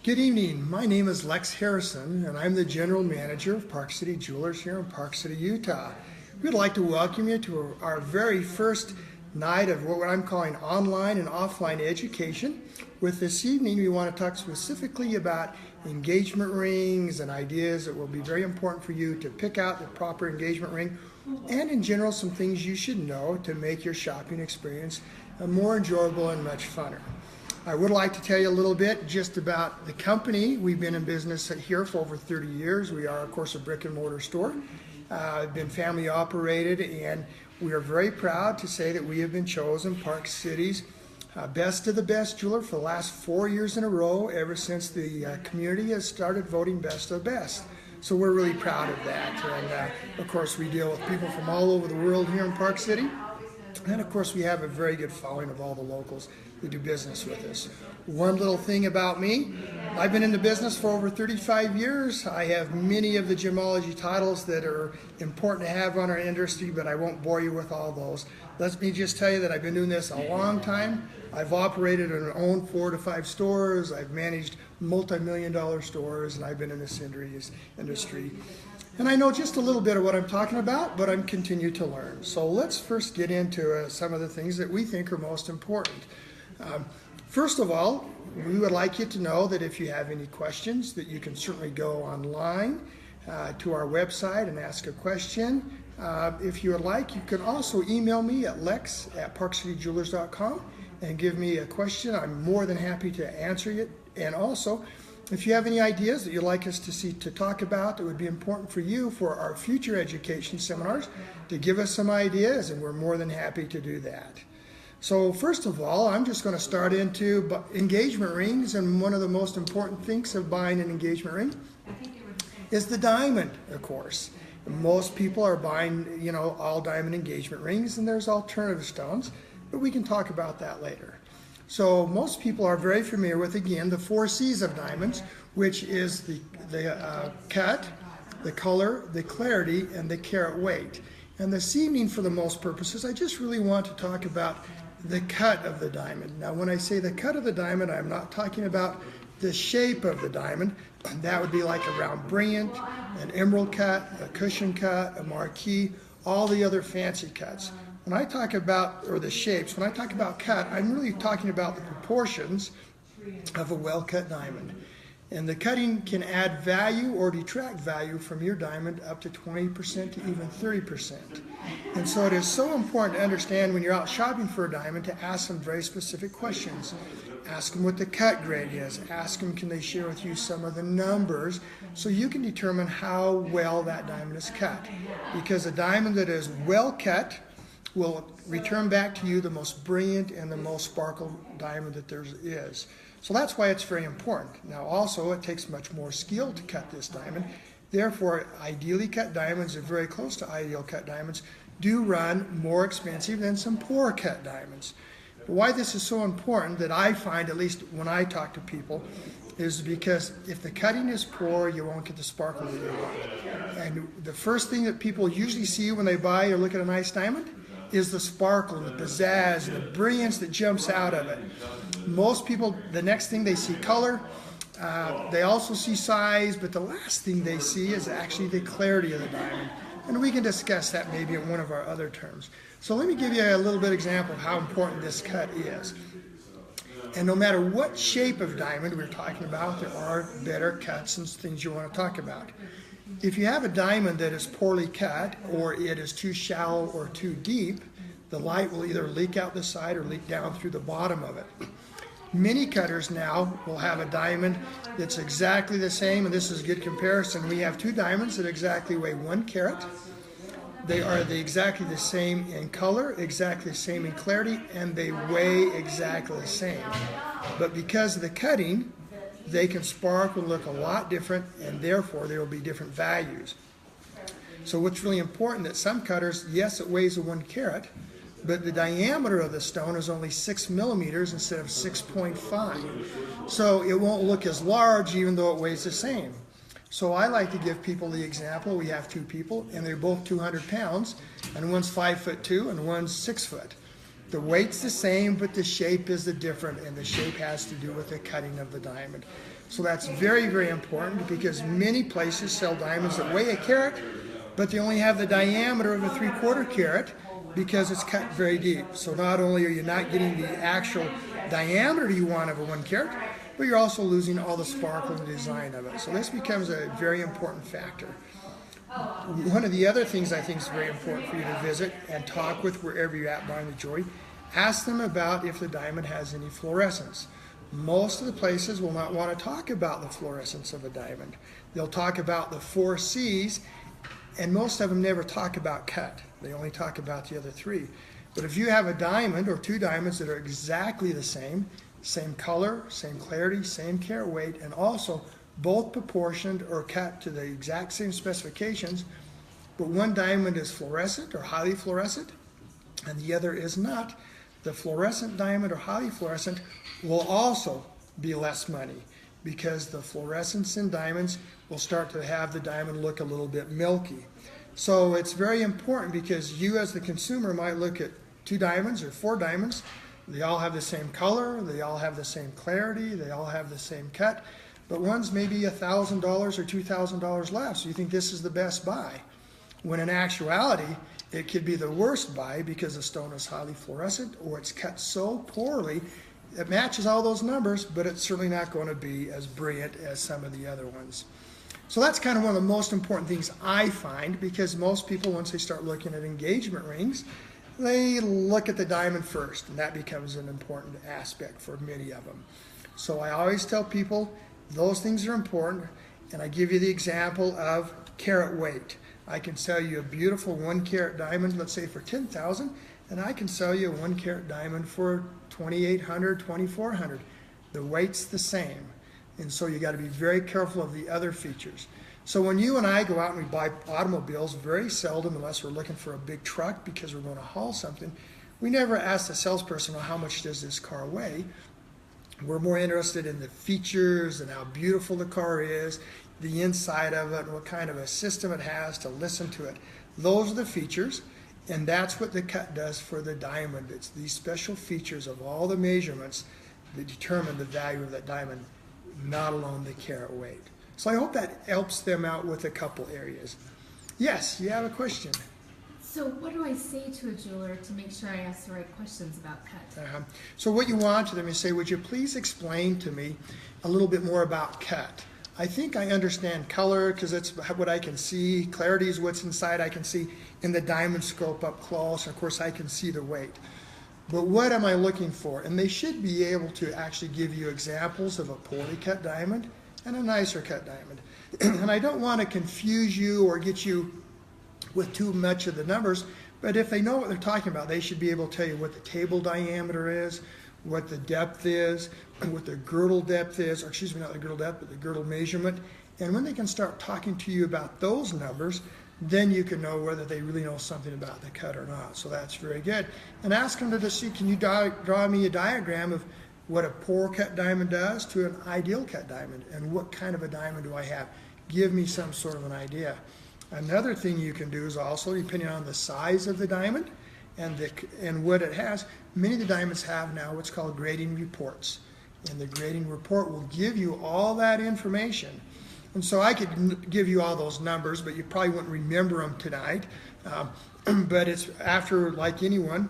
Good evening. My name is Lex Harrison, and I'm the General Manager of Park City Jewelers here in Park City, Utah. We'd like to welcome you to our very first night of what I'm calling online and offline education. With this evening, we want to talk specifically about engagement rings and ideas that will be very important for you to pick out the proper engagement ring, and in general, some things you should know to make your shopping experience more enjoyable and much funner. I would like to tell you a little bit just about the company. We've been in business here for over 30 years. We are, of course, a brick and mortar store. Been family operated, and we are very proud to say that we have been chosen Park City's best of the best jeweler for the last 4 years in a row, ever since the community has started voting best of the best. So we're really proud of that. And of course, we deal with people from all over the world here in Park City. And of course, we have a very good following of all the locals that do business with us. One little thing about me, I've been in the business for over 35 years. I have many of the gemology titles that are important to have on our industry, but I won't bore you with all those. Let me just tell you that I've been doing this a long time. I've operated and owned 4 to 5 stores. I've managed multi-million-dollar stores, and I've been in this industry. And I know just a little bit of what I'm talking about, but I'm continuing to learn. So let's first get into some of the things that we think are most important. First of all, we would like you to know that if you have any questions, that you can certainly go online to our website and ask a question. If you would like, you can also email me at lex@parkcityjewelers.com and give me a question. I'm more than happy to answer it. And also, if you have any ideas that you'd like us to talk about that would be important for you for our future education seminars, to give us some ideas, and we're more than happy to do that. So first of all, I'm just going to start into engagement rings, and one of the most important things of buying an engagement ring is the diamond, of course. Most people are buying, all diamond engagement rings, and there's alternative stones, but we can talk about that later. So most people are very familiar with, again, the 4 C's of diamonds, which is the cut, the color, the clarity, and the carat weight. And this evening, for the most purposes, I just really want to talk about the cut of the diamond. Now, when I say the cut of the diamond, I'm not talking about the shape of the diamond. That would be like a round brilliant, an emerald cut, a cushion cut, a marquise, all the other fancy cuts. When I talk about, or the shapes, when I talk about cut, I'm really talking about the proportions of a well-cut diamond. And the cutting can add value or detract value from your diamond up to 20% to even 30%. And so it is so important to understand when you're out shopping for a diamond to ask some very specific questions. Ask them what the cut grade is. Ask them, can they share with you some of the numbers so you can determine how well that diamond is cut. Because a diamond that is well cut will return back to you the most brilliant and the most sparkle diamond that there is. So that's why it's very important. Now also, it takes much more skill to cut this diamond. Therefore, ideally cut diamonds, or very close to ideal cut diamonds, do run more expensive than some poor cut diamonds. But why this is so important, that I find, at least when I talk to people, is because if the cutting is poor, you won't get the sparkle that you want. And the first thing that people usually see when they buy or look at a nice diamond is the sparkle and the pizzazz and the brilliance that jumps out of it. Most people, the next thing they see color, they also see size, but the last thing they see is actually the clarity of the diamond. And we can discuss that maybe in one of our other terms. So let me give you a little bit example of how important this cut is. And no matter what shape of diamond we're talking about, there are better cuts and things you want to talk about. If you have a diamond that is poorly cut, or it is too shallow or too deep, the light will either leak out the side or leak down through the bottom of it. Many cutters now will have a diamond that's exactly the same, and this is a good comparison. We have 2 diamonds that exactly weigh 1 carat. They are exactly the same in color, exactly the same in clarity, and they weigh exactly the same. But because of the cutting, they can sparkle and look a lot different, and therefore there will be different values. So what's really important, that some cutters, yes, it weighs a 1 carat, but the diameter of the stone is only 6 millimeters instead of 6.5. So it won't look as large even though it weighs the same. So I like to give people the example. We have 2 people, and they're both 200 pounds, and one's 5'2" and one's 6 foot. The weight's the same, but the shape is the different, and the shape has to do with the cutting of the diamond. So that's very, very important, because many places sell diamonds that weigh a carat, but they only have the diameter of a 3/4 carat because it's cut very deep. So not only are you not getting the actual diameter you want of a 1 carat, but you're also losing all the sparkle and the design of it. So this becomes a very important factor. One of the other things I think is very important for you to visit and talk with wherever you're at buying the jewelry, ask them about if the diamond has any fluorescence. Most of the places will not want to talk about the fluorescence of a diamond. They'll talk about the 4 C's, and most of them never talk about cut. They only talk about the other 3. But if you have a diamond or 2 diamonds that are exactly the same color, same clarity, same carat weight, and also both proportioned or cut to the exact same specifications, but one diamond is fluorescent or highly fluorescent and the other is not, the fluorescent diamond or highly fluorescent will also be less money, because the fluorescence in diamonds will start to have the diamond look a little bit milky. So it's very important, because you as the consumer might look at 2 diamonds or 4 diamonds. They all have the same color, they all have the same clarity, they all have the same cut, but one's maybe $1,000 or $2,000 less. So you think this is the best buy, when in actuality it could be the worst buy, because the stone is highly fluorescent or it's cut so poorly it matches all those numbers, but it's certainly not going to be as brilliant as some of the other ones. So that's kind of one of the most important things I find, because most people, once they start looking at engagement rings, they look at the diamond first, and that becomes an important aspect for many of them. So I always tell people those things are important, and I give you the example of carat weight. I can sell you a beautiful 1 carat diamond, let's say for $10,000, and I can sell you a 1 carat diamond for $2,800, $2,400. The weight's the same, and so you got to be very careful of the other features. So when you and I go out and we buy automobiles, very seldom, unless we're looking for a big truck because we're going to haul something, we never ask the salesperson, well, how much does this car weigh? We're more interested in the features and how beautiful the car is, the inside of it, and what kind of a system it has to listen to it. Those are the features, and that's what the cut does for the diamond. It's these special features of all the measurements that determine the value of that diamond, not alone the carat weight. So I hope that helps them out with a couple areas. Yes, you have a question? So what do I say to a jeweler to make sure I ask the right questions about cut? So what you want to them is say, would you please explain to me a little bit more about cut? I think I understand color, because that's what I can see. Clarity is what's inside I can see in the diamond scope up close. And of course, I can see the weight. But what am I looking for? And they should be able to actually give you examples of a poorly cut diamond and a nicer cut diamond. And I don't want to confuse you or get you with too much of the numbers, but if they know what they're talking about, they should be able to tell you what the table diameter is, what the depth is, what the girdle depth is, or excuse me, not the girdle depth, but the girdle measurement. And when they can start talking to you about those numbers, then you can know whether they really know something about the cut or not. So that's very good. And ask them to just see, can you draw me a diagram of what a poor cut diamond does to an ideal cut diamond, and what kind of a diamond do I have? Give me some sort of an idea. Another thing you can do is also, depending on the size of the diamond and what it has, many of the diamonds have now what's called grading reports. And the grading report will give you all that information. And so I could give you all those numbers, but you probably wouldn't remember them tonight. But it's after, like anyone,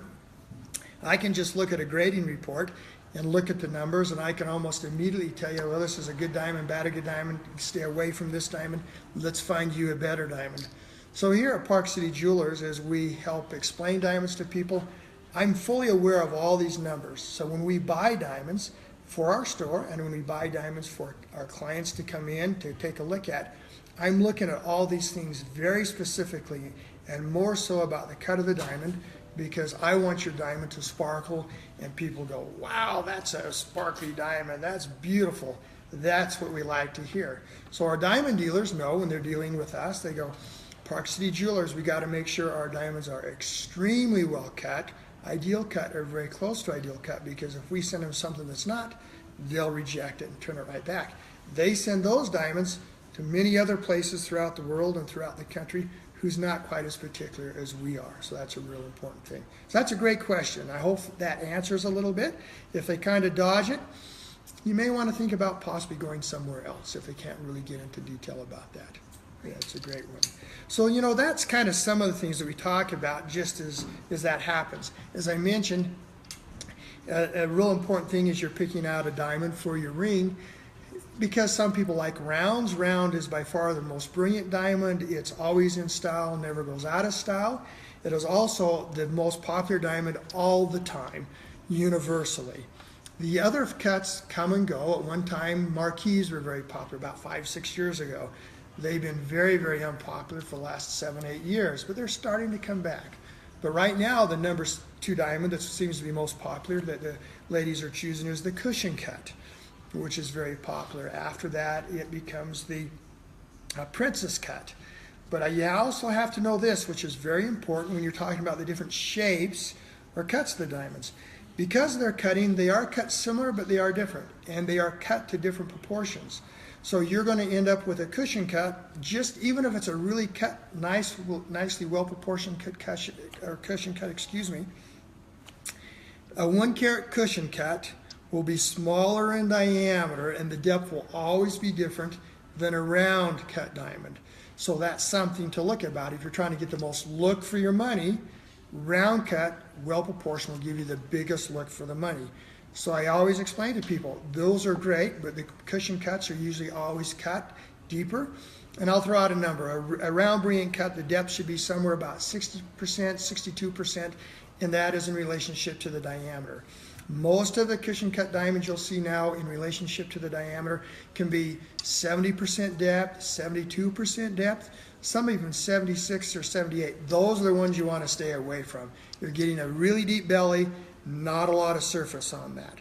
I can just look at a grading report and look at the numbers, and I can almost immediately tell you, well, this is a good diamond, bad a good diamond, stay away from this diamond, let's find you a better diamond. So here at Park City Jewelers, as we help explain diamonds to people, I'm fully aware of all these numbers. So when we buy diamonds for our store, and when we buy diamonds for our clients to come in to take a look at, I'm looking at all these things very specifically, and more so about the cut of the diamond, because I want your diamond to sparkle and people go, wow, that's a sparkly diamond, that's beautiful. That's what we like to hear. So our diamond dealers know when they're dealing with us, they go, Park City Jewelers, we got to make sure our diamonds are extremely well cut, ideal cut, or very close to ideal cut, because if we send them something that's not, they'll reject it and turn it right back. They send those diamonds to many other places throughout the world and throughout the country who's not quite as particular as we are. So that's a real important thing. So that's a great question. I hope that answers a little bit. If they kind of dodge it, you may want to think about possibly going somewhere else if they can't really get into detail about that. Yeah, it's a great one. So, that's kind of some of the things that we talk about just as that happens. As I mentioned, a real important thing is you're picking out a diamond for your ring, because some people like rounds. Round is by far the most brilliant diamond. It's always in style, never goes out of style. It is also the most popular diamond all the time, universally. The other cuts come and go. At one time, marquise were very popular, about 5-6 years ago. They've been very, very unpopular for the last 7-8 years, but they're starting to come back. But right now, the number 2 diamond that seems to be most popular that the ladies are choosing is the cushion cut, which is very popular. After that, it becomes the princess cut. But you also have to know this, which is very important when you're talking about the different shapes or cuts of the diamonds. Because they're cutting, they are cut similar, but they are different, and they are cut to different proportions. So you're going to end up with a cushion cut, even if it's a really nicely well-proportioned cushion cut, a 1 carat cushion cut will be smaller in diameter, and the depth will always be different than a round cut diamond. So that's something to look about. If you're trying to get the most look for your money, round cut, well proportioned, will give you the biggest look for the money. So I always explain to people, those are great, but the cushion cuts are usually always cut deeper. And I'll throw out a number. A round brilliant cut, the depth should be somewhere about 60%, 62%, and that is in relationship to the diameter. Most of the cushion cut diamonds you'll see now in relationship to the diameter can be 70% depth, 72% depth, some even 76 or 78. Those are the ones you want to stay away from. You're getting a really deep belly, not a lot of surface on that.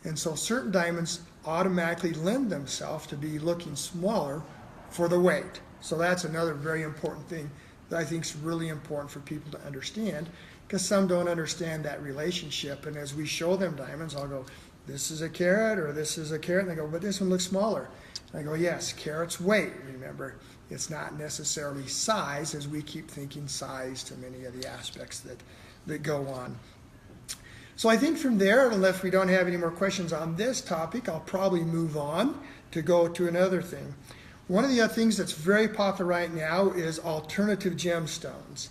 And so certain diamonds automatically lend themselves to be looking smaller for the weight. So that's another very important thing that I think is really important for people to understand, because some don't understand that relationship. And as we show them diamonds, I'll go, this is a carat or this is a carat. And they go, but this one looks smaller. And I go, yes, carat's weight, remember. It's not necessarily size, as we keep thinking size to many of the aspects that go on. So I think from there, unless we don't have any more questions on this topic, I'll probably move on to go to another thing. One of the other things that's very popular right now is alternative gemstones.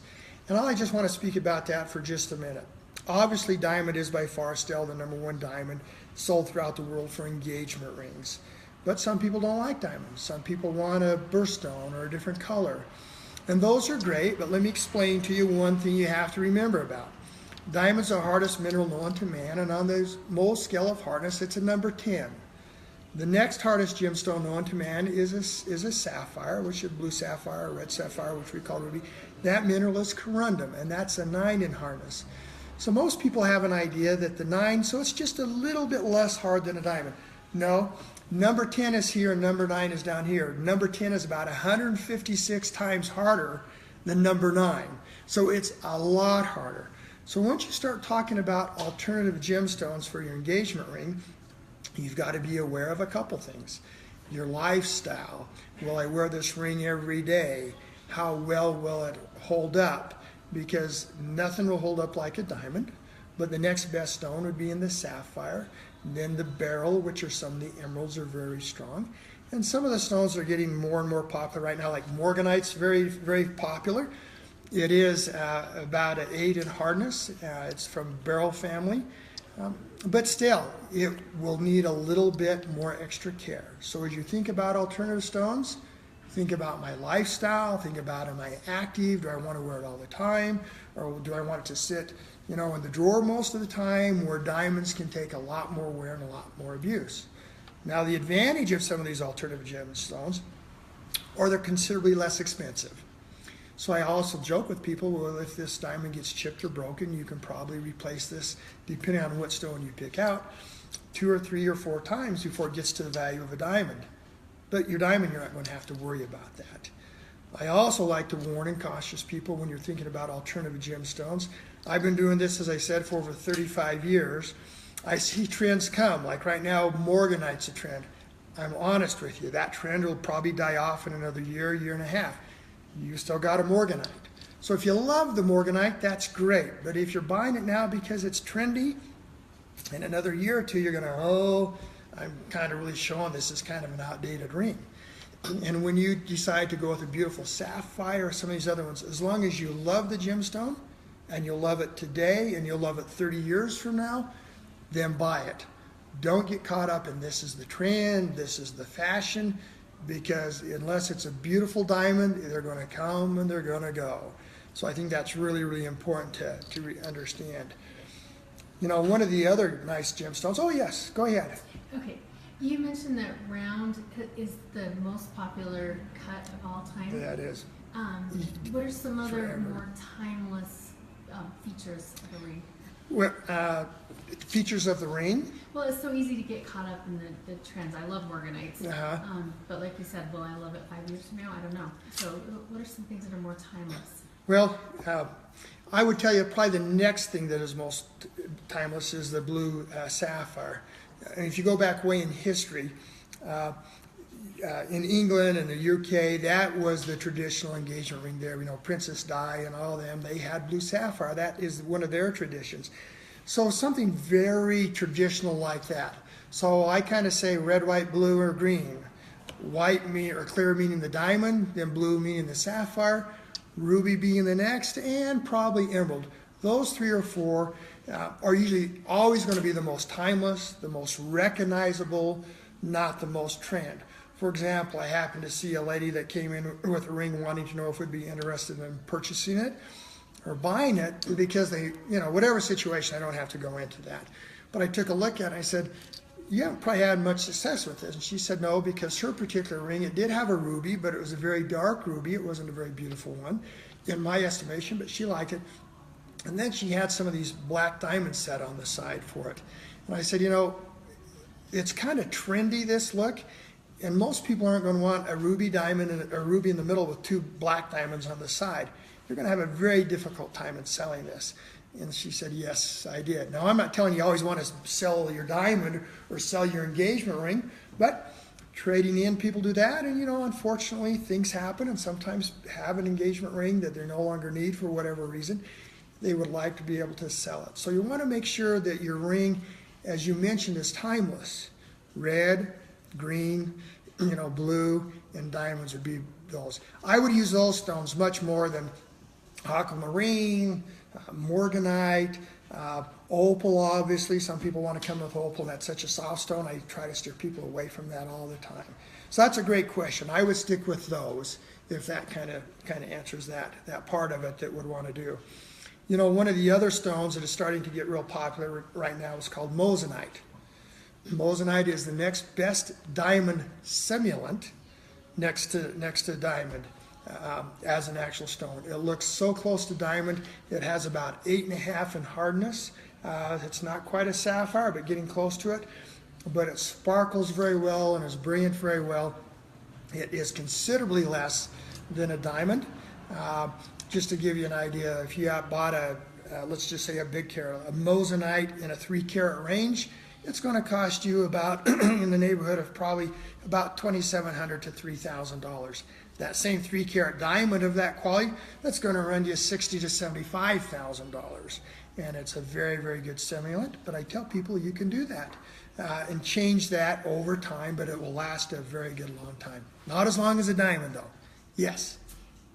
And I just want to speak about that for just a minute. Obviously, diamond is by far still the #1 diamond sold throughout the world for engagement rings. But some people don't like diamonds. Some people want a birthstone or a different color. And those are great, but let me explain to you one thing you have to remember about. Diamond's the hardest mineral known to man, and on the Mohs scale of hardness, it's a number 10. The next hardest gemstone known to man is a sapphire, which is blue sapphire, red sapphire, which we call ruby. That mineral is corundum, and that's a 9 in hardness. So most people have an idea that the 9, so it's just a little bit less hard than a diamond. No, number 10 is here and number 9 is down here. Number 10 is about 156 times harder than number 9. So it's a lot harder. So once you start talking about alternative gemstones for your engagement ring, you've got to be aware of a couple things. Your lifestyle. Will I wear this ring every day? How well will it hold up? Because nothing will hold up like a diamond, but the next best stone would be in the sapphire. Then the beryl, which are some of the emeralds, are very strong. And some of the stones are getting more and more popular right now, like morganite's very, very popular. It is about an 8 in hardness. It's from beryl family. But still, it will need a little bit more extra care. So as you think about alternative stones, think about my lifestyle, think about, am I active? Do I want to wear it all the time? Or do I want it to sit, in the drawer most of the time, where diamonds can take a lot more wear and a lot more abuse? Now, the advantage of some of these alternative gemstones are they're considerably less expensive. So I also joke with people, well, if this diamond gets chipped or broken, you can probably replace this, depending on what stone you pick out, 2 or 3 or 4 times before it gets to the value of a diamond. But your diamond, you're not going to have to worry about that. I also like to warn and caution people when you're thinking about alternative gemstones. I've been doing this, as I said, for over 35 years. I see trends come. Like right now, morganite's a trend. I'm honest with you. That trend will probably die off in another year, year and a half. you still got a morganite. So if you love the morganite, that's great. But if you're buying it now because it's trendy, in another year or two, you're going to, oh, I'm kind of really showing this is kind of an outdated ring. And when you decide to go with a beautiful sapphire or some of these other ones, as long as you love the gemstone and you'll love it today and you'll love it 30 years from now, then buy it. Don't get caught up in this is the trend, this is the fashion, because unless it's a beautiful diamond, they're going to come and they're going to go. So I think that's really, really important to understand. You know, one of the other nice gemstones, oh yes, go ahead. Okay, you mentioned that round is the most popular cut of all time. Yeah, it is. What are some other Forever. more timeless features of the ring? Well, features of the ring. Well, it's so easy to get caught up in the trends. I love morganites. Uh-huh. But like you said, will I love it 5 years from now? I don't know. So what are some things that are more timeless? Well, I would tell you probably the next thing that is most timeless is the blue sapphire. And if you go back way in history, in England and the UK, that was the traditional engagement ring there. You know, Princess Di and all of them, they had blue sapphire. That is one of their traditions. So something very traditional like that. So I kind of say red, white, blue, or green. White or clear meaning the diamond, then blue meaning the sapphire, ruby being the next, and probably emerald. Those 3 or 4 are usually always going to be the most timeless, the most recognizable, not the most trend. For example, I happened to see a lady that came in with a ring wanting to know if we'd be interested in purchasing it or buying it because they, you know, whatever situation, I don't have to go into that. But I took a look at it and I said, you haven't probably had much success with this. And she said no, because her particular ring, it did have a ruby, but it was a very dark ruby. It wasn't a very beautiful one in my estimation, but she liked it. And then she had some of these black diamonds set on the side for it. And I said, you know, it's kind of trendy, this look, and most people aren't going to want a ruby diamond and a ruby in the middle with 2 black diamonds on the side. You're going to have a very difficult time in selling this. And she said, yes, I did. Now, I'm not telling you always want to sell your diamond or sell your engagement ring, but trading in, people do that. And, you know, unfortunately, things happen, and sometimes have an engagement ring that they no longer need for whatever reason. They would like to be able to sell it. So you want to make sure that your ring, as you mentioned, is timeless. Red, green, you know, blue, and diamonds would be those. I would use those stones much more than aquamarine, morganite, opal, obviously. Some people want to come with opal, and that's such a soft stone. I try to steer people away from that all the time. So that's a great question. I would stick with those if that kind of answers that part of it that would want to do. You know, one of the other stones that is starting to get real popular right now is called moissanite. Moissanite is the next best diamond simulant next to diamond as an actual stone. It looks so close to diamond. It has about 8.5 in hardness. It's not quite a sapphire, but getting close to it. But it sparkles very well and is brilliant very well. It is considerably less than a diamond. Just to give you an idea, if you bought let's just say a big carat, a moissanite in a 3-carat range, it's going to cost you about in the neighborhood of probably about $2,700 to $3,000. That same 3-carat diamond of that quality, that's going to run you $60,000 to $75,000. And it's a very, very good simulant, but I tell people you can do that and change that over time, but it will last a very good long time. Not as long as a diamond, though. Yes?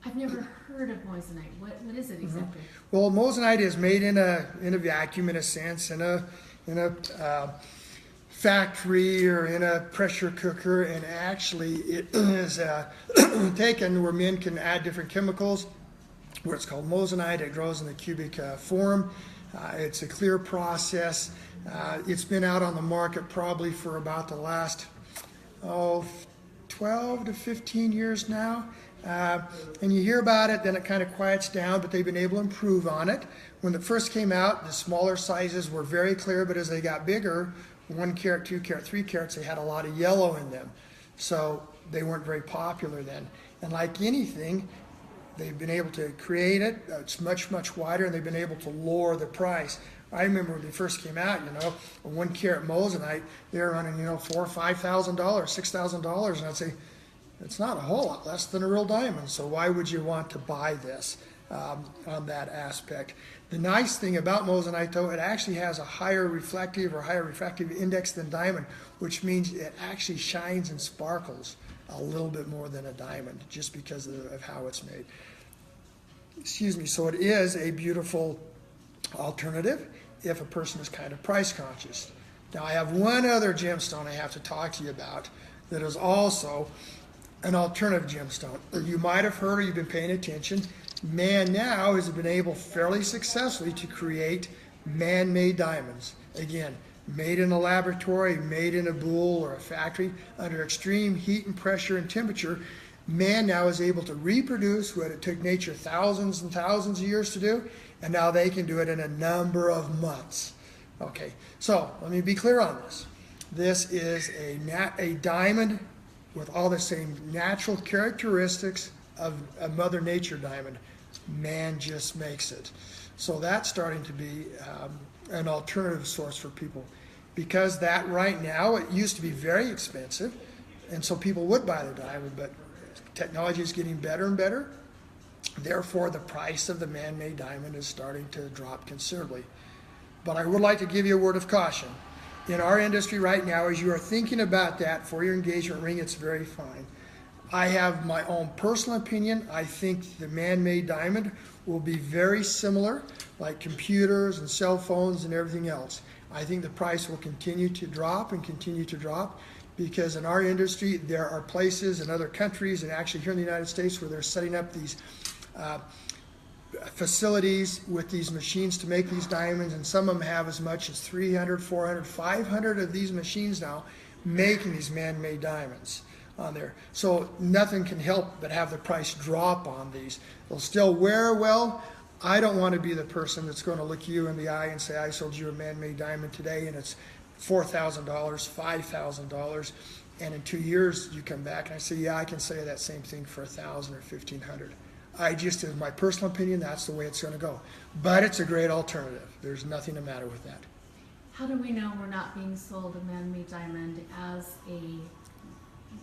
I've never heard of moissanite. What is it exactly? Well, moissanite is made in a vacuum, in a sense, in a factory or in a pressure cooker, and actually it is taken where men can add different chemicals, where it's called moissanite. It grows in the cubic form. It's a clear process. It's been out on the market probably for about the last 12 to 15 years now. And you hear about it, then it kind of quiets down, but they've been able to improve on it. When it first came out, the smaller sizes were very clear, but as they got bigger, 1 carat, 2 carat, 3 carats, they had a lot of yellow in them. So they weren't very popular then. And like anything, they've been able to create it. It's much, much wider, and they've been able to lower the price. I remember when they first came out, you know, a 1 carat moissanite, they were running, you know, $4,000 or $5,000, $6,000, and I'd say, It's not a whole lot less than a real diamond, so why would you want to buy this on that aspect? The nice thing about moissanite, though, it actually has a higher refractive index than diamond, which means it actually shines and sparkles a little bit more than a diamond, just because of how it's made. Excuse me. So it is a beautiful alternative if a person is kind of price conscious. Now I have one other gemstone I have to talk to you about that is also an alternative gemstone. You might have heard, or you've been paying attention, man now has been able fairly successfully to create man-made diamonds. Again, made in a laboratory, made in a boule or a factory under extreme heat and pressure and temperature. Man now is able to reproduce what it took nature thousands and thousands of years to do, and now they can do it in a number of months. Okay, so let me be clear on this. This is a diamond with all the same natural characteristics of a Mother Nature diamond. Man just makes it. So that's starting to be an alternative source for people, because that right now, it used to be very expensive, and so people would buy the diamond, but technology is getting better and better. Therefore, the price of the man-made diamond is starting to drop considerably. But I would like to give you a word of caution. In our industry right now, as you are thinking about that for your engagement ring, it's very fine. I have my own personal opinion. I think the man-made diamond will be very similar, like computers and cell phones and everything else. I think the price will continue to drop and continue to drop, because in our industry, there are places in other countries, and actually here in the United States, where they're setting up these facilities with these machines to make these diamonds, and some of them have as much as 300, 400, 500 of these machines now making these man-made diamonds on there. So nothing can help but have the price drop on these. They'll still wear well. I don't want to be the person that's going to look you in the eye and say, I sold you a man-made diamond today and it's $4,000, $5,000, and in 2 years you come back and I say, yeah, I can say that same thing for $1,000 or $1,500. I just, in my personal opinion, that's the way it's going to go. But it's a great alternative. There's nothing the matter with that. How do we know we're not being sold a man-made diamond as a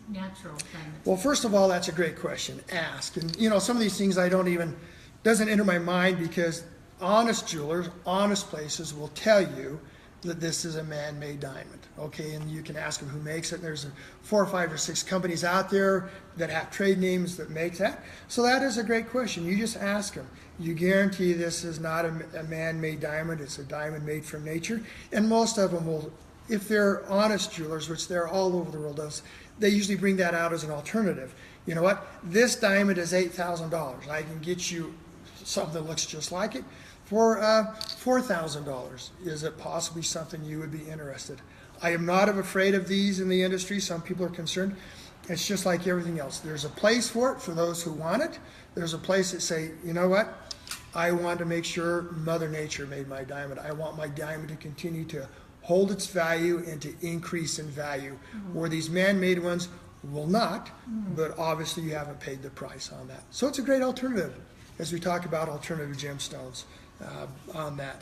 natural diamond? Well, first of all, that's a great question. Ask. And, you know, some of these things doesn't enter my mind, because honest jewelers, honest places will tell you that this is a man-made diamond, okay? And you can ask them who makes it. And there's 4 or 5 or 6 companies out there that have trade names that make that. So that is a great question. You just ask them. You guarantee this is not a man-made diamond. It's a diamond made from nature. And most of them will, if they're honest jewelers, which they're all over the world, they usually bring that out as an alternative. You know what? This diamond is $8,000. I can get you something that looks just like it for $4,000. Is it possibly something you would be interested? I am not afraid of these in the industry. Some people are concerned. It's just like everything else. There's a place for it for those who want it. There's a place that say, you know what? I want to make sure Mother Nature made my diamond. I want my diamond to continue to hold its value and to increase in value, where these man-made ones will not, but obviously you haven't paid the price on that. So it's a great alternative as we talk about alternative gemstones on that.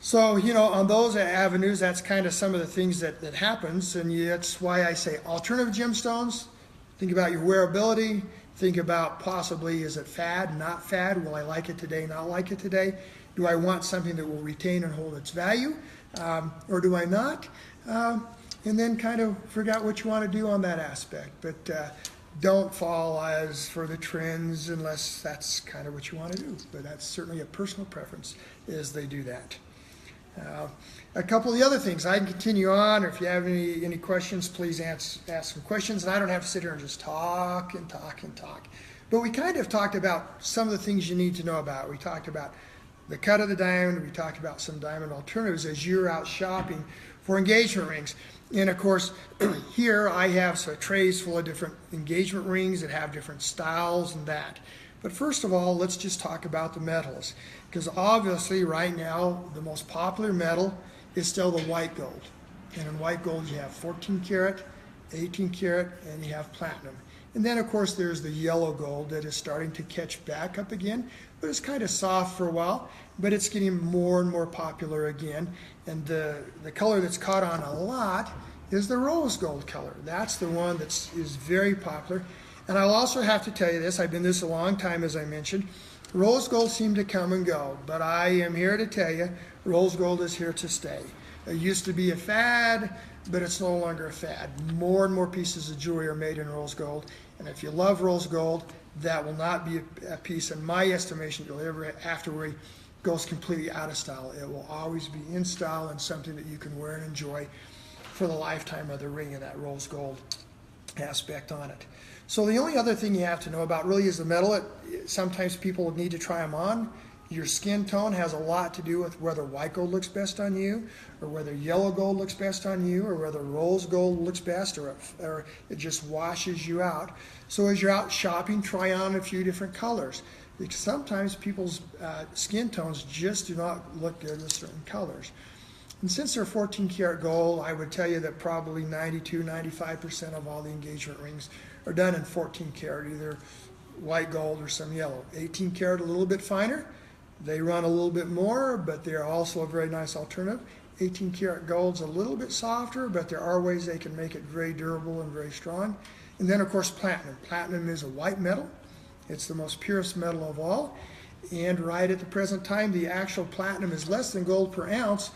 So, you know, on those avenues, that's kind of some of the things that happens, and that's why I say alternative gemstones. Think about your wearability. Think about possibly, is it fad, not fad? Will I like it today, not like it today? Do I want something that will retain and hold its value, or do I not? And then kind of figure out what you want to do on that aspect. But don't fall as for the trends unless that's kind of what you want to do. But that's certainly a personal preference, is they do that. A couple of the other things, I can continue on, or if you have any questions, please ask some questions. And I don't have to sit here and just talk and talk and talk. But we kind of talked about some of the things you need to know about. We talked about the cut of the diamond. We talked about some diamond alternatives as you're out shopping for engagement rings. And of course, here I have trays full of different engagement rings that have different styles and that. But first of all, let's just talk about the metals. Because obviously right now, the most popular metal is still the white gold. And in white gold, you have 14 karat, 18 karat, and you have platinum. And then of course, there's the yellow gold that is starting to catch back up again, but it's kind of soft for a while, but it's getting more and more popular again. And the color that's caught on a lot is the rose gold color. That's the one that is very popular. And I'll also have to tell you this, I've been this a long time, as I mentioned. Rose gold seem to come and go, but I am here to tell you, rose gold is here to stay. It used to be a fad, but it's no longer a fad. More and more pieces of jewelry are made in rose gold, and if you love rose gold, that will not be a piece, in my estimation, you'll ever afterward goes completely out of style. It will always be in style and something that you can wear and enjoy for the lifetime of the ring and that rose gold aspect on it. So the only other thing you have to know about really is the metal. Sometimes people need to try them on. Your skin tone has a lot to do with whether white gold looks best on you, or whether yellow gold looks best on you, or whether rose gold looks best, or it just washes you out. So as you're out shopping, try on a few different colors. Because sometimes people's skin tones just do not look good with certain colors. And since they're 14 karat gold, I would tell you that probably 92-95% of all the engagement rings are done in 14 karat, either white gold or some yellow. 18 karat a little bit finer. They run a little bit more, but they're also a very nice alternative. 18 karat gold's a little bit softer, but there are ways they can make it very durable and very strong. And then of course platinum. Platinum is a white metal. It's the most purest metal of all. And right at the present time, the actual platinum is less than gold per ounce,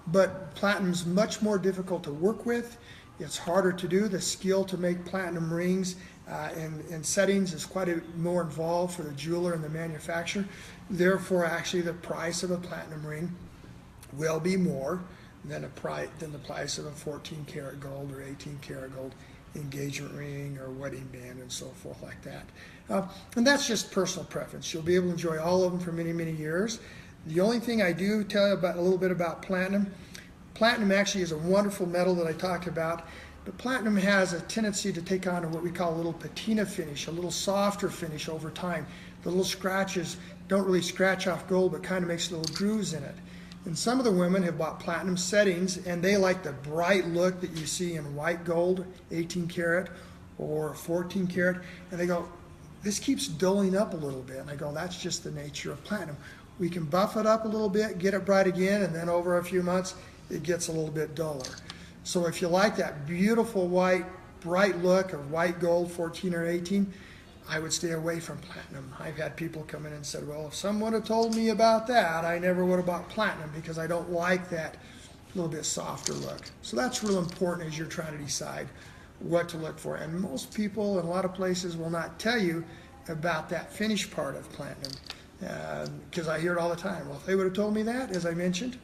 but platinum is much more difficult to work with. It's harder to do. The skill to make platinum rings and settings is quite more involved for the jeweler and the manufacturer. Therefore, actually, the price of a platinum ring will be more than the price of a 14 karat gold or 18 karat gold engagement ring or wedding band and so forth like that. And that's just personal preference. You'll be able to enjoy all of them for many, many years. The only thing I do tell you about a little bit about platinum, platinum actually is a wonderful metal that I talked about, but platinum has a tendency to take on what we call a little patina finish, a little softer finish over time. The little scratches don't really scratch off gold, but kind of makes little grooves in it. And some of the women have bought platinum settings, and they like the bright look that you see in white gold, 18 karat or 14 karat, and they go, this keeps dulling up a little bit. And I go, that's just the nature of platinum. We can buff it up a little bit, get it bright again, and then over a few months, it gets a little bit duller. So if you like that beautiful white, bright look of white gold, 14 or 18, I would stay away from platinum. I've had people come in and said, well, if someone had told me about that, I never would have bought platinum because I don't like that little bit softer look. So that's real important as you're trying to decide what to look for. And most people in a lot of places will not tell you about that finish part of platinum because I hear it all the time. Well, if they would have told me that, as I mentioned,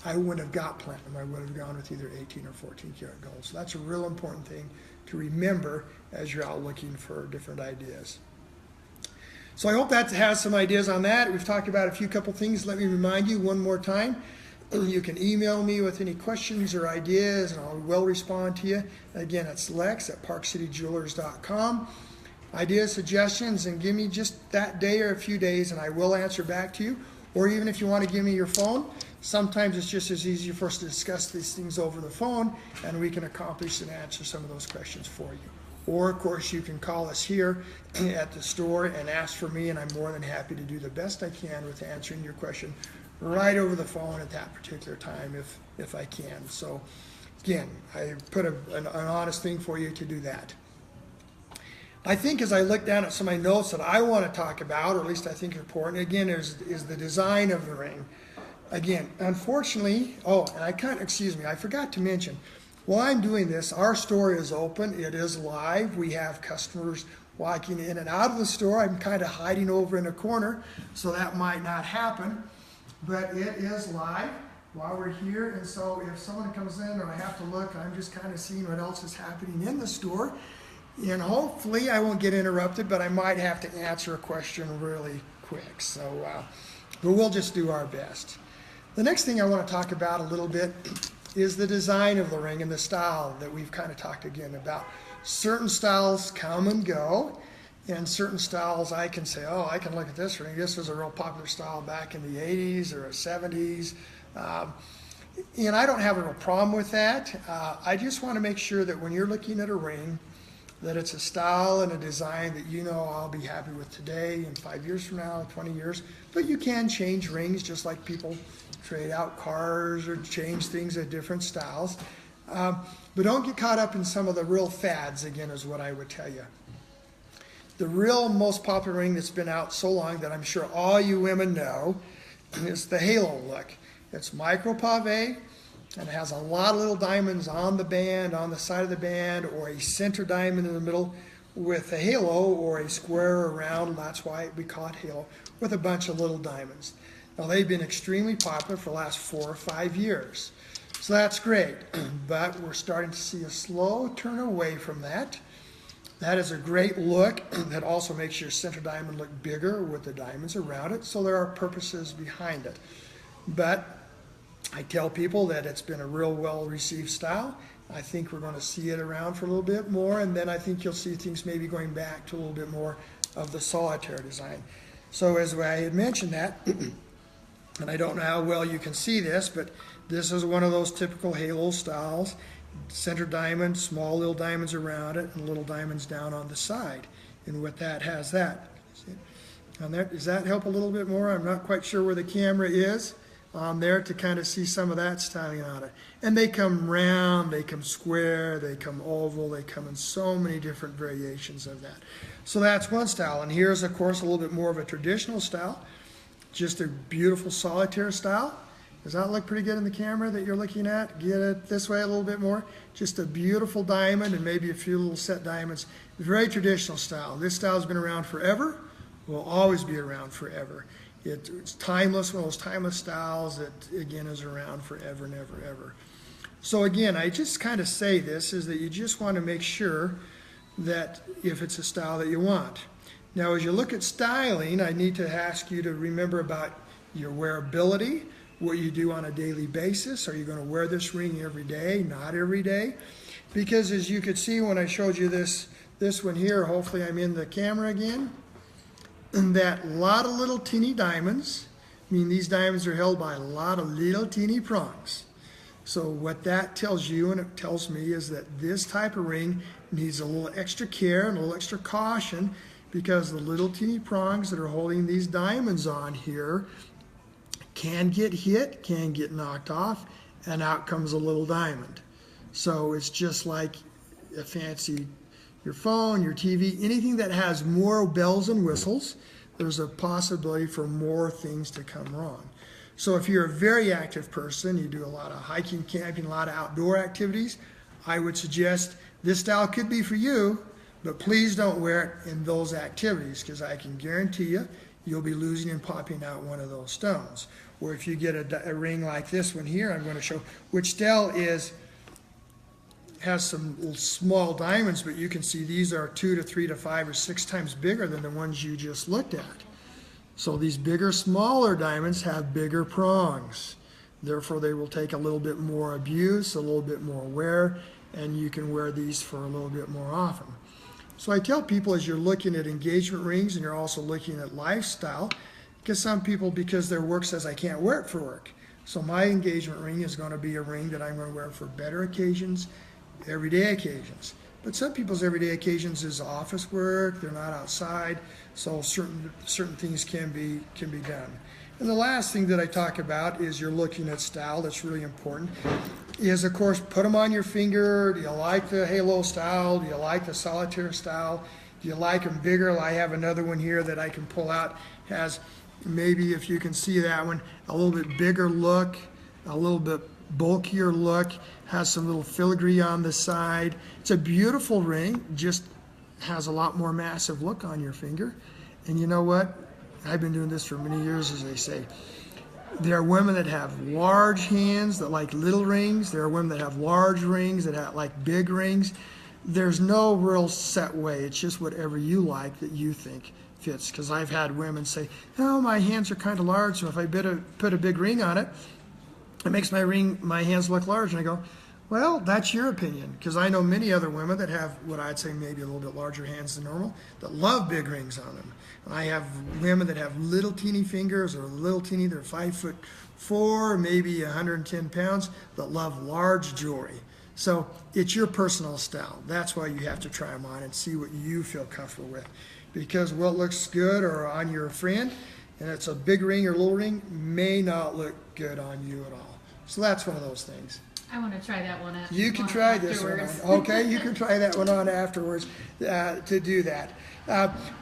I wouldn't have got platinum. I would have gone with either 18 or 14 karat gold. So that's a real important thing to remember as you're out looking for different ideas. So I hope that has some ideas on that. We've talked about a couple things. Let me remind you one more time. You can email me with any questions or ideas, and I will respond to you. Again, it's lex@parkcityjewelers.com. Ideas, suggestions, and give me just that day or a few days, and I will answer back to you. Or even if you want to give me your phone, sometimes it's just as easy for us to discuss these things over the phone, and we can accomplish and answer some of those questions for you. Or, of course, you can call us here at the store and ask for me, and I'm more than happy to do the best I can with answering your question right over the phone at that particular time if I can. So, again, I put an honest thing for you to do that. I think as I look down at some of my notes that I want to talk about, or at least I think are important, again, is the design of the ring. Again, unfortunately, I forgot to mention, while I'm doing this, our store is open. It is live. We have customers walking in and out of the store. I'm kind of hiding over in a corner, so that might not happen. But it is live while we're here. And so if someone comes in or I have to look, I'm just kind of seeing what else is happening in the store. And hopefully I won't get interrupted, but I might have to answer a question really quick. So, but we'll just do our best. The next thing I want to talk about a little bit is the design of the ring and the style that we've kind of talked again about. Certain styles come and go, and certain styles I can say, oh, I can look at this ring. This was a real popular style back in the 80s or 70s. And I don't have a real problem with that. I just want to make sure that when you're looking at a ring, that it's a style and a design that you know I'll be happy with today and 5 years from now, 20 years. But you can change rings just like people trade out cars or change things at different styles. But don't get caught up in some of the real fads, again, is what I would tell you. The real most popular ring that's been out so long that I'm sure all you women know is the halo look. It's micro pave, and it has a lot of little diamonds on the band, on the side of the band, or a center diamond in the middle with a halo, or a square or round, that's why we call it halo, with a bunch of little diamonds. Now, they've been extremely popular for the last 4 or 5 years. So that's great, but we're starting to see a slow turn away from that. That is a great look that also makes your center diamond look bigger with the diamonds around it, so there are purposes behind it. But I tell people that it's been a real well-received style. I think we're going to see it around for a little bit more, and then I think you'll see things maybe going back to a little bit more of the solitaire design. So as I had mentioned that, and I don't know how well you can see this, but this is one of those typical halo styles. Center diamond, small little diamonds around it, and little diamonds down on the side. And with that has that. And that, does that help a little bit more? I'm not quite sure where the camera is on there to kind of see some of that styling on it. And they come round, they come square, they come oval, they come in so many different variations of that. So that's one style. And here's, of course, a little bit more of a traditional style. Just a beautiful solitaire style. Does that look pretty good in the camera that you're looking at? Get it this way a little bit more. Just a beautiful diamond and maybe a few little set diamonds. Very traditional style. This style has been around forever. Will always be around forever. It's timeless, one of those timeless styles that, again, is around forever and ever, ever. So again, I just kind of say this is that you just want to make sure that if it's a style that you want. Now, as you look at styling, I need to ask you to remember about your wearability, what you do on a daily basis. Are you going to wear this ring every day? Not every day. Because as you could see when I showed you this one here, hopefully I'm in the camera again, and that lot of little teeny diamonds, I mean these diamonds are held by a lot of little teeny prongs. So what that tells you and it tells me is that this type of ring needs a little extra care and a little extra caution because the little teeny prongs that are holding these diamonds on here can get hit, can get knocked off, and out comes a little diamond. So it's just like a fancy, your phone, your TV, anything that has more bells and whistles, there's a possibility for more things to come wrong. So if you're a very active person, you do a lot of hiking, camping, a lot of outdoor activities, I would suggest this style could be for you, but please don't wear it in those activities because I can guarantee you, you'll be losing and popping out one of those stones. Or if you get a ring like this one here, I'm going to show, which still has some little small diamonds, but you can see these are 2 to 3 to 5 or 6 times bigger than the ones you just looked at. So these bigger, smaller diamonds have bigger prongs. Therefore, they will take a little bit more abuse, a little bit more wear, and you can wear these for a little bit more often. So I tell people as you're looking at engagement rings and you're also looking at lifestyle, because some people, because their work says I can't wear it for work. So my engagement ring is going to be a ring that I'm going to wear for better occasions, everyday occasions. But some people's everyday occasions is office work, they're not outside, so certain things can be done. And the last thing that I talk about is you're looking at style, that's really important, is of course put them on your finger. Do you like the halo style? Do you like the solitaire style? Do you like them bigger? I have another one here that I can pull out, has maybe if you can see that one, a little bit bigger look, a little bit bulkier look, has some little filigree on the side. It's a beautiful ring, just has a lot more massive look on your finger. And you know what? I've been doing this for many years, as they say. There are women that have large hands that like little rings. There are women that have large rings that have like big rings. There's no real set way. It's just whatever you like that you think fits. Because I've had women say, oh, my hands are kind of large, so if I put a big ring on it, it makes my hands look large. And I go, well, that's your opinion. Because I know many other women that have what I'd say maybe a little bit larger hands than normal that love big rings on them. And I have women that have little teeny fingers or little teeny, they're 5'4", maybe 110 pounds, that love large jewelry. So it's your personal style. That's why you have to try them on and see what you feel comfortable with. Because what looks good or on your friend, and it's a big ring or little ring, may not look good on you at all. So that's one of those things. I want to try that one out. You can try this one on. Okay, you can try that one on afterwards to do that.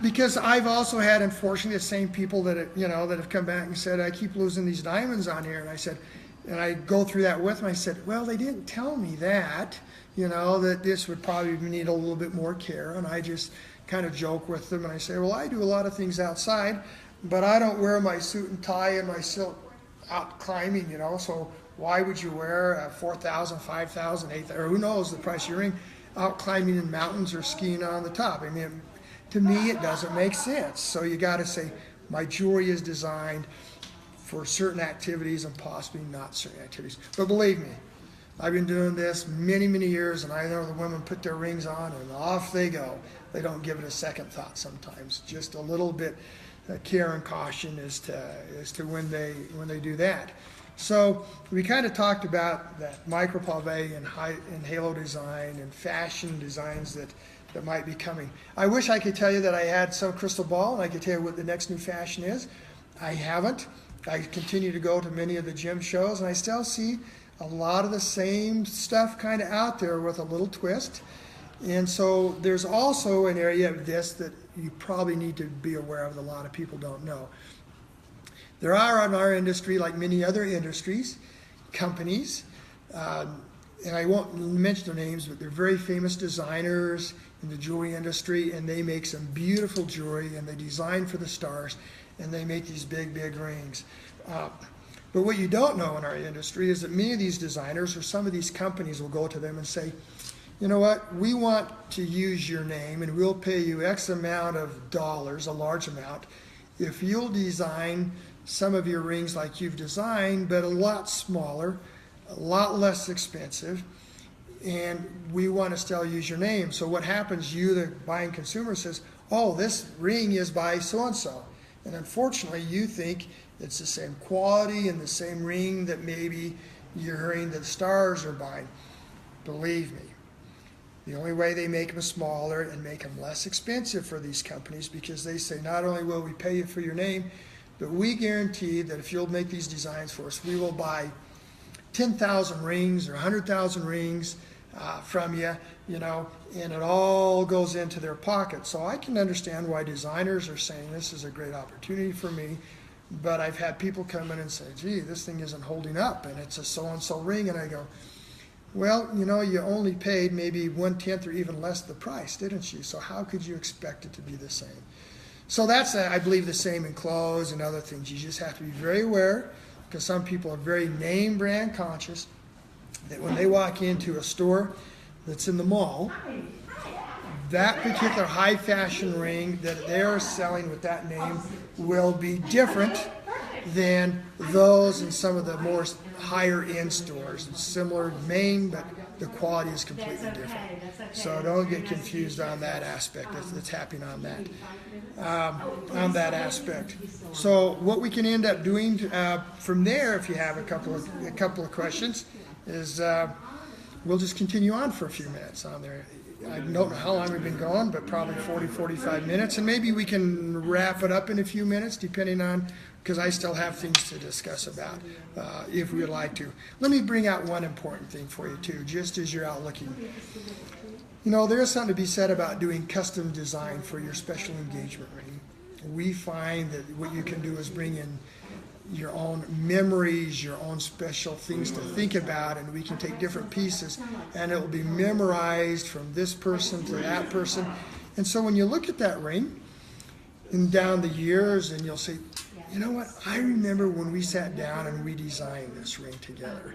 Because I've also had, unfortunately, the same people that have come back and said, I keep losing these diamonds on here. And I said, and I go through that with them. I said, well, they didn't tell me that, that this would probably need a little bit more care. And I just kind of joke with them and I say, well, I do a lot of things outside, but I don't wear my suit and tie and my silk out climbing, so why would you wear a 4,000, 5,000, 8,000, or who knows the price of your ring out climbing in mountains or skiing on the top? I mean, to me, it doesn't make sense. So you got to say, my jewelry is designed for certain activities and possibly not certain activities. But believe me, I've been doing this many, many years, and I know the women put their rings on and off they go. They don't give it a second thought sometimes. Just a little bit care and caution as to when they do that. So we kind of talked about that micropave and halo design and fashion designs that might be coming. I wish I could tell you that I had some crystal ball and I could tell you what the next new fashion is. I haven't. I continue to go to many of the gym shows and I still see a lot of the same stuff kind of out there with a little twist. And so there's also an area of this that you probably need to be aware of that a lot of people don't know. There are in our industry, like many other industries, companies, and I won't mention their names, but they're very famous designers in the jewelry industry, and they make some beautiful jewelry, and they design for the stars, and they make these big, big rings. But what you don't know in our industry is that many of these designers or some of these companies will go to them and say, you know what, we want to use your name, and we'll pay you X amount of dollars, a large amount, if you'll design some of your rings like you've designed, but a lot smaller, a lot less expensive, and we want to still use your name. So what happens, you, the buying consumer, says, oh, this ring is by so-and-so. And unfortunately, you think it's the same quality and the same ring that maybe you're hearing that the stars are buying. Believe me, the only way they make them smaller and make them less expensive for these companies, because they say, not only will we pay you for your name, but we guarantee that if you'll make these designs for us, we will buy 10,000 rings or 100,000 rings from you, and it all goes into their pocket. So I can understand why designers are saying this is a great opportunity for me, but I've had people come in and say, gee, this thing isn't holding up, and it's a so-and-so ring, and I go, well, you only paid maybe 1/10 or even less the price, didn't you? So how could you expect it to be the same? So that's, I believe, the same in clothes and other things. You just have to be very aware, because some people are very name brand conscious, that when they walk into a store that's in the mall, that particular high fashion ring that they are selling with that name will be different than those in some of the more higher end stores. It's similar name, but the quality is completely different. So don't get confused on that aspect. That's happening on that aspect. So what we can end up doing from there, if you have a couple of questions, is we'll just continue on for a few minutes on there. I don't know how long we've been going, but probably 40, 45 minutes, and maybe we can wrap it up in a few minutes, depending on, because I still have things to discuss about, if we would like to. Let me bring out one important thing for you, too, just as you're out looking. There's something to be said about doing custom design for your special engagement ring. We find that what you can do is bring in your own memories, your own special things to think about, and we can take different pieces, and it will be memorized from this person to that person. And so when you look at that ring, and down the years, and you'll say, you know what, I remember when we sat down and we designed this ring together.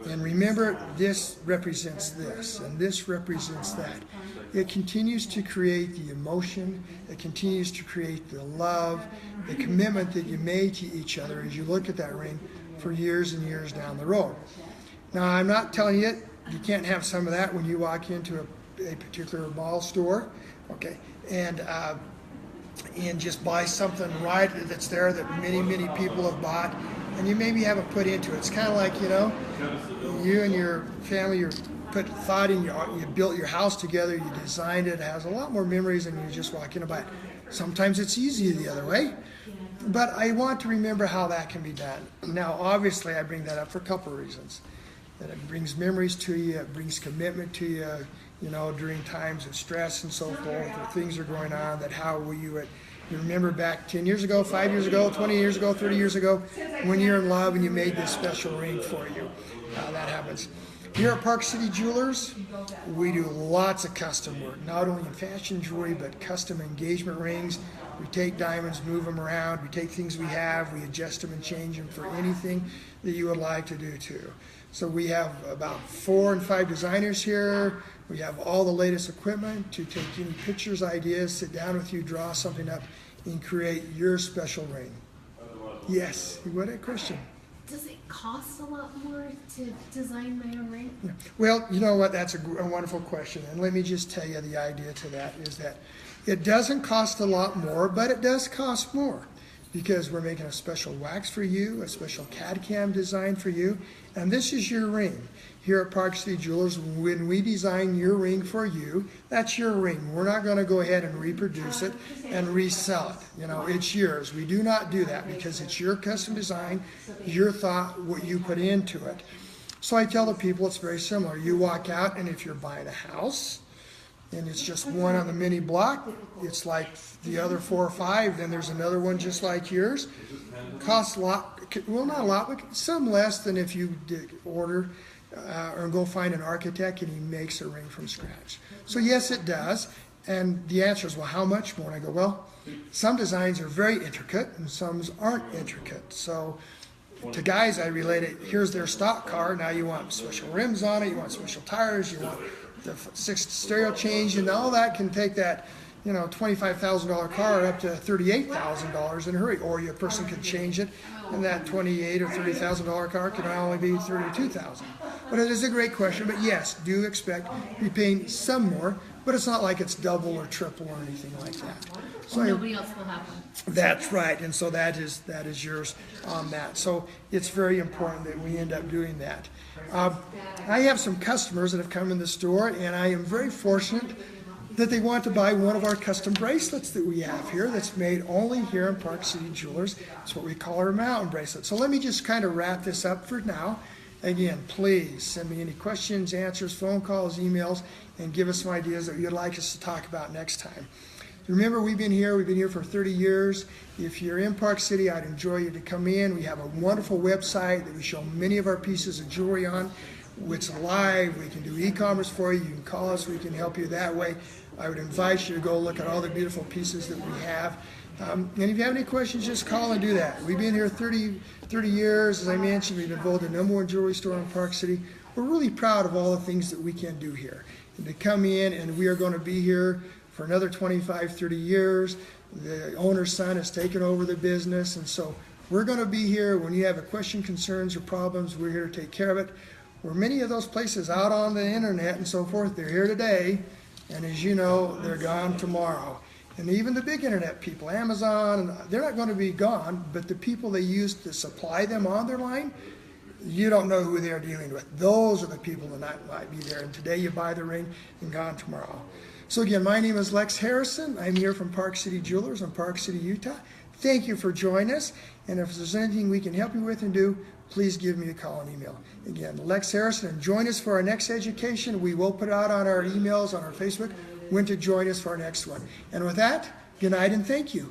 And remember, this represents this, and this represents that. It continues to create the emotion, it continues to create the love, the commitment that you made to each other as you look at that ring for years and years down the road. Now, I'm not telling you can't have some of that when you walk into a particular mall store, okay, and just buy something right that's there that many, many people have bought, and you maybe haven't put into it. It's kind of like, you and your family, you put thought in you built your house together, you designed it. It has a lot more memories than you just walk in and buy it. Sometimes it's easier the other way, but I want to remember how that can be done. Now, obviously, I bring that up for a couple of reasons. that it brings memories to you, it brings commitment to you, you know, during times of stress and so forth, or things are going on, that how will you remember back 10 years ago, 5 years ago, 20 years ago, 30 years ago, when you're in love and you made this special ring for you. That happens. Here at Park City Jewelers, we do lots of custom work, not only in fashion jewelry, but custom engagement rings. We take diamonds, move them around, we take things we have, we adjust them and change them for anything that you would like to do too. So we have about 4 and 5 designers here. We have all the latest equipment to take any pictures, ideas, sit down with you, draw something up, and create your special ring. Yes, what a question. Does it cost a lot more to design my own ring? Yeah. Well, you know what, that's a wonderful question. And let me just tell you the idea to that is that it doesn't cost a lot more, but it does cost more because we're making a special wax for you, a special CAD/CAM design for you, and this is your ring. Here at Park City Jewelers, when we design your ring for you, that's your ring. We're not going to go ahead and reproduce it and resell it. You know, it's yours. We do not do that because it's your custom design, your thought, what you put into it. So I tell the people it's very similar. You walk out, and if you're buying a house, and it's just one on the mini block, it's like the other 4 or 5, then there's another one just like yours. Costs a lot, well, not a lot, but some less than if you did order or go find an architect and he makes a ring from scratch. So yes, it does. And the answer is, well, how much more? And I go, well, some designs are very intricate and some aren't intricate. So to guys, I relate it, here's their stock car. Now you want special rims on it, you want special tires, you want the 6th stereo change, and all that can take that, you know, $25,000 car up to $38,000 in a hurry. Or your person could change it, and that $28,000 or $30,000 car can only be $32,000. But it is a great question. But yes, do expect to be paying some more, but it's not like it's double or triple or anything like that. So nobody else will have one. That's right, and so that is yours on that. So it's very important that we end up doing that. I have some customers that have come in the store, and I am very fortunate that they want to buy one of our custom bracelets that we have here that's made only here in Park City Jewelers. It's what we call our mountain bracelet. So let me just kind of wrap this up for now. Again, please send me any questions, answers, phone calls, emails, and give us some ideas that you'd like us to talk about next time. Remember, we've been here for 30 years. If you're in Park City, I'd enjoy you to come in. We have a wonderful website that we show many of our pieces of jewelry on. It's live. We can do e-commerce for you. You can call us. We can help you that way. I would invite you to go look at all the beautiful pieces that we have. And if you have any questions, just call and do that. We've been here 30 years. As I mentioned, we've been voted the #1 jewelry store in Park City. We're really proud of all the things that we can do here. And to come in, and we are going to be here for another 25, 30 years. The owner's son has taken over the business, and so we're going to be here. When you have a question, concerns, or problems, we're here to take care of it. Where many of those places out on the internet and so forth, they're here today, and as you know, they're gone tomorrow. And even the big internet people, Amazon, they're not going to be gone, but the people they use to supply them on their line, you don't know who they're dealing with. Those are the people that might be there. And today you buy the ring and gone tomorrow. So again, my name is Lex Harrison. I'm here from Park City Jewelers in Park City, Utah. Thank you for joining us. And if there's anything we can help you with and do, please give me a call and email. Again, Lex Harrison, and join us for our next education. We will put out on our emails, on our Facebook, when to join us for our next one. And with that, good night and thank you.